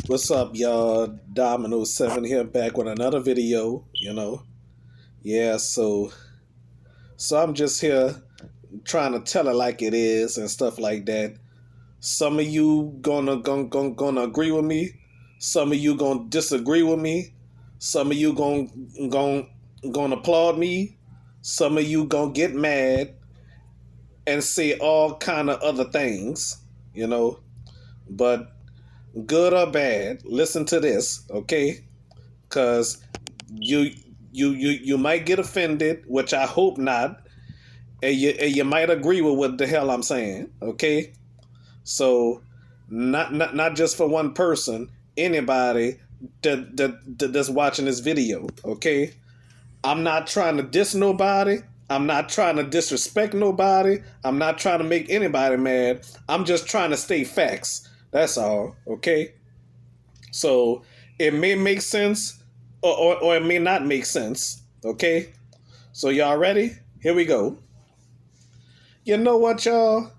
What's up, y'all? Domino7 here, back with another video. Yeah, so I'm just here trying to tell it like it is and stuff like that. Some of you gonna agree with me. Some of you gonna disagree with me. Some of you gonna applaud me. Some of you gonna get mad and say all kind of other things, you know. But good or bad, listen to this, okay? Because you you might get offended, which I hope not, and you might agree with what the hell I'm saying. Okay, so not just for one person, anybody that's watching this video. Okay, I'm not trying to diss nobody. I'm not trying to disrespect nobody. I'm not trying to make anybody mad. I'm just trying to state facts. That's all. Okay, so it may make sense or it may not make sense. Okay? So y'all ready? Here we go. You know what, y'all?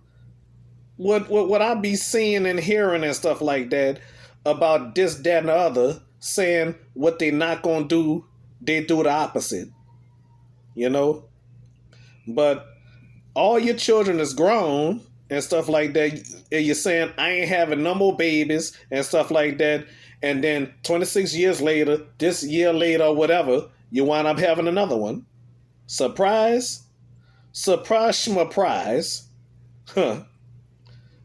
What I be seeing and hearing and stuff like that about this, that, and the other, saying what they not gonna do, they do the opposite. You know? But all your children is grown and stuff like that, and you're saying I ain't having no more babies and stuff like that, and then 26 years later, this year later or whatever, you wind up having another one. Surprise? Surprise, schmurprise. Huh.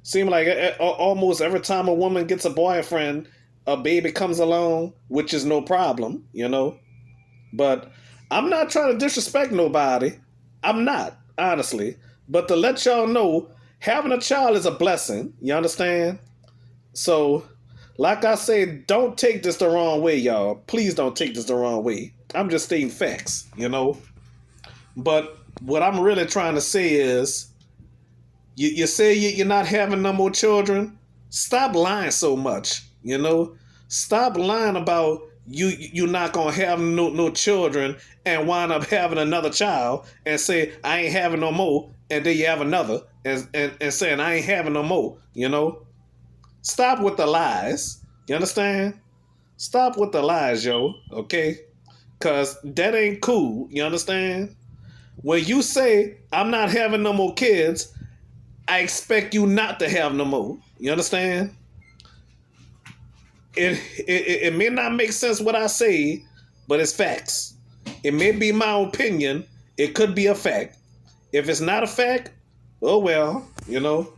Seem like almost every time a woman gets a boyfriend, a baby comes along, which is no problem, you know. But I'm not trying to disrespect nobody. I'm not, honestly. But to let y'all know, having a child is a blessing. You understand? So, like I said, don't take this the wrong way, y'all. Please don't take this the wrong way. I'm just stating facts, you know. But what I'm really trying to say is, you say you're not having no more children. Stop lying so much, you know. Stop lying about you not gonna have no children and wind up having another child and say I ain't having no more, and then you have another and saying I ain't having no more, you know. Stop with the lies. You understand? Stop with the lies, yo. Okay, cause that ain't cool. You understand? When you say I'm not having no more kids, I expect you not to have no more. You understand? It may not make sense what I say, but it's facts. It may be my opinion. It could be a fact. If it's not a fact, oh well, you know.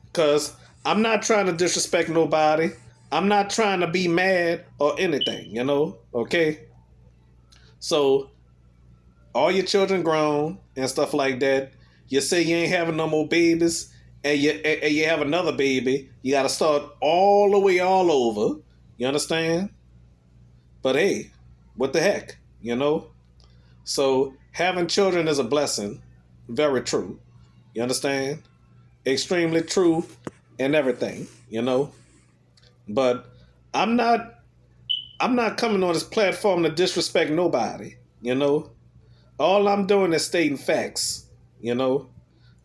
Because I'm not trying to disrespect nobody. I'm not trying to be mad or anything, you know. Okay? So, all your children grown and stuff like that. You say you ain't having no more babies, and you have another baby. You got to start all the way all over. You understand? But hey, what the heck, you know? So having children is a blessing. Very true. You understand? Extremely true and everything, you know? But I'm not I'm not coming on this platform to disrespect nobody, you know? All I'm doing is stating facts, you know?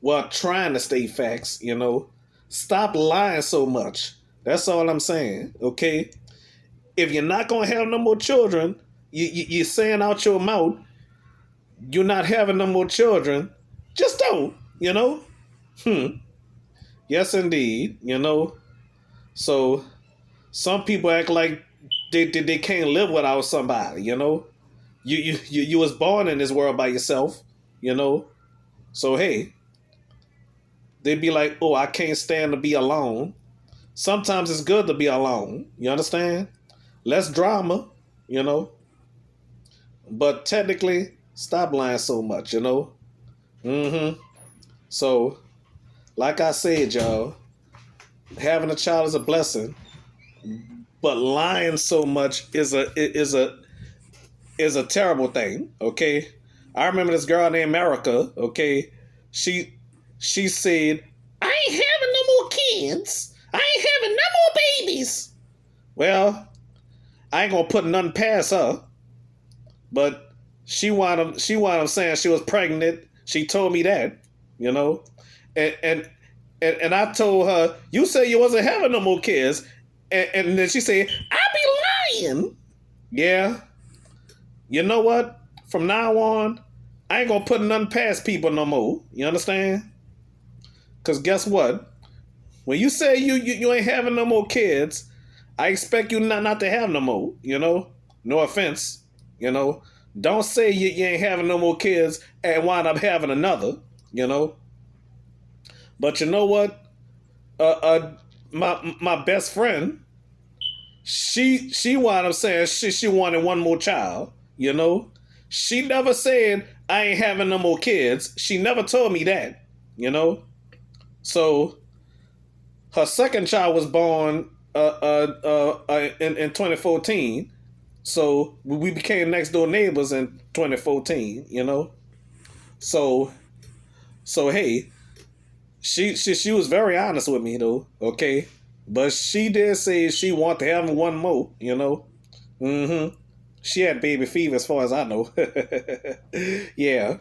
Well, trying to state facts, you know? Stop lying so much. That's all I'm saying, okay? If you're not going to have no more children, you're saying out your mouth, you're not having no more children, just don't, you know? Yes, indeed, you know? So, some people act like they can't live without somebody, you know? You was born in this world by yourself, you know? So, hey, they'd be like, oh, I can't stand to be alone. Sometimes it's good to be alone. You understand? Less drama, you know? But technically, stop lying so much, you know? Mm-hmm. So, like I said, y'all, having a child is a blessing, but lying so much is a terrible thing, okay? I remember this girl named America, okay? She she said, I ain't having no more kids. I ain't having no more babies. Well, I ain't gonna put nothing past her, but she wound up saying she was pregnant. She told me that, you know, and and I told her, you say you wasn't having no more kids, And then she said, I be lying. Yeah. You know what? From now on, I ain't gonna put nothing past people no more. You understand? Cause guess what? When you say you ain't having no more kids, I expect you not to have no more. You know? No offense. You know? Don't say you ain't having no more kids and wind up having another. You know? But you know what? My best friend, she wound up saying she wanted one more child. You know, she never said I ain't having no more kids. She never told me that. You know, so her second child was born in 2014. So we became next door neighbors in 2014. You know, so hey, she was very honest with me though. Okay, but she did say she want to have one more. You know. Mm-hmm. She had baby fever as far as I know. Yeah.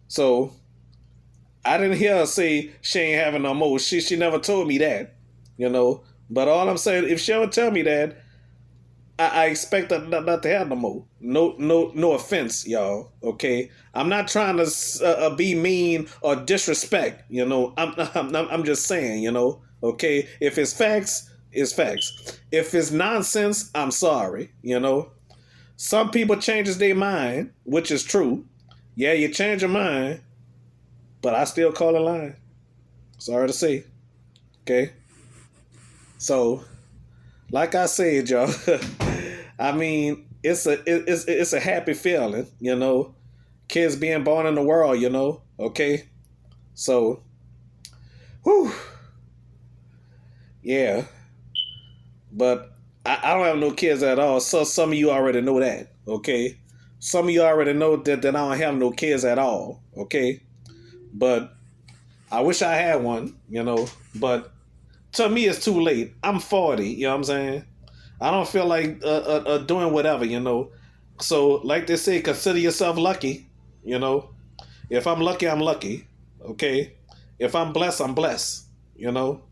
So I didn't hear her say she ain't having no more. She never told me that. You know. But all I'm saying, if she ever tell me that, I expect her not to have no more. No offense, y'all. Okay, I'm not trying to be mean or disrespect. You know, I'm just saying. You know, okay. If it's facts, it's facts. If it's nonsense, I'm sorry. You know, some people changes their mind, which is true. Yeah, you change your mind, but I still call it lying. Sorry to say. Okay, so like I said, y'all. I mean, it's a happy feeling, you know. Kids being born in the world, you know. Okay, so, whew, yeah. But I don't have no kids at all. So some of you already know that. Okay, some of you already know that I don't have no kids at all. Okay, but I wish I had one, you know. But to me, it's too late. I'm 40. You know what I'm saying? I don't feel like doing whatever, you know. So, like they say, consider yourself lucky. You know, if I'm lucky, I'm lucky. Okay, if I'm blessed, I'm blessed. You know,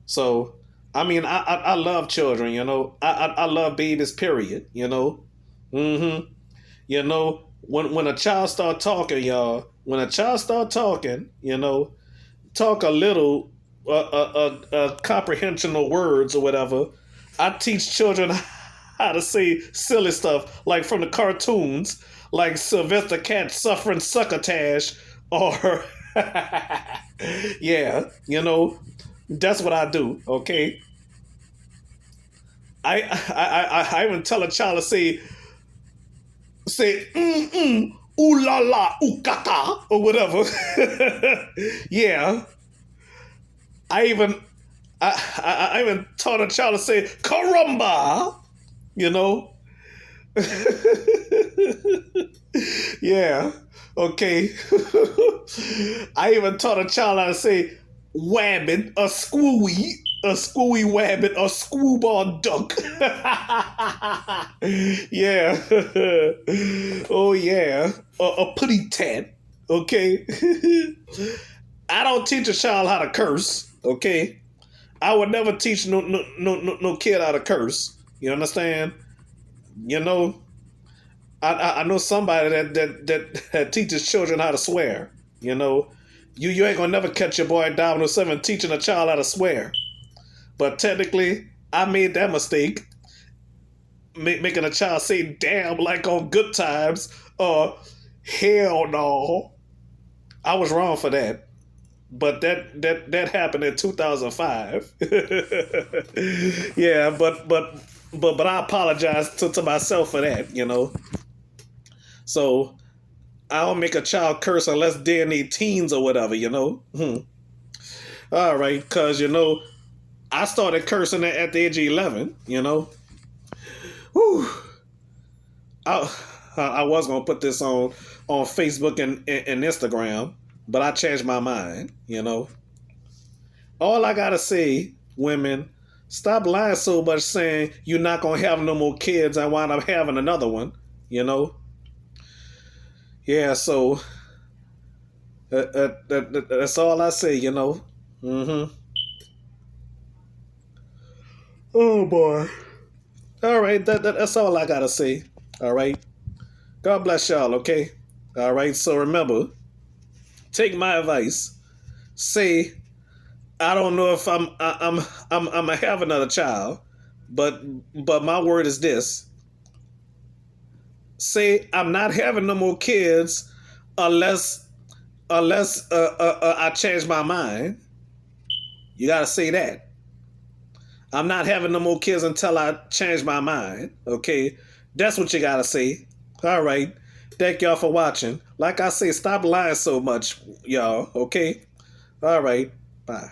so I mean, I love children. You know, I love babies. Period. You know, mm-hmm. You know, when a child start talking, y'all, when a child start talking, you know, talk a little comprehensional words or whatever. I teach children how to say silly stuff like from the cartoons, like Sylvester Cat suffering succotash, or yeah, you know, that's what I do. Okay, I even tell a child to say ooh la la ooh kaka or whatever. Yeah, I even I even taught a child to say caramba, you know. Yeah. Okay. I even taught a child how to say wabbit, a screwy wabbit, a screwball duck. Yeah. Oh yeah. A putty tat. Okay. I don't teach a child how to curse. Okay. I would never teach no kid how to curse. You understand? You know, I know somebody that teaches children how to swear. You know, you ain't gonna never catch your boy Domino 7 teaching a child how to swear. But technically, I made that mistake, making a child say "damn" like on Good Times or "hell no." I was wrong for that. But that happened in 2005. Yeah, but I apologize to myself for that. You know, so I don't make a child curse unless they're in their teens or whatever, you know? All right, because, you know, I started cursing at the age of 11, you know? Whew. I, I was going to put this on Facebook and Instagram, but I changed my mind, you know? All I got to say, women, stop lying so much saying you're not going to have no more kids and wind up having another one, you know? Yeah, so that's all I say, you know? Mm-hmm. Oh boy. All right, that's all I gotta say. All right. God bless y'all. Okay. All right. So remember, take my advice. Say, I don't know if I'm gonna have another child, but my word is this: say I'm not having no more kids unless I change my mind. You gotta say that. I'm not having no more kids until I change my mind. Okay, that's what you gotta say. All right. Thank y'all for watching. Like I say, stop lying so much, y'all. Okay. All right. Bye.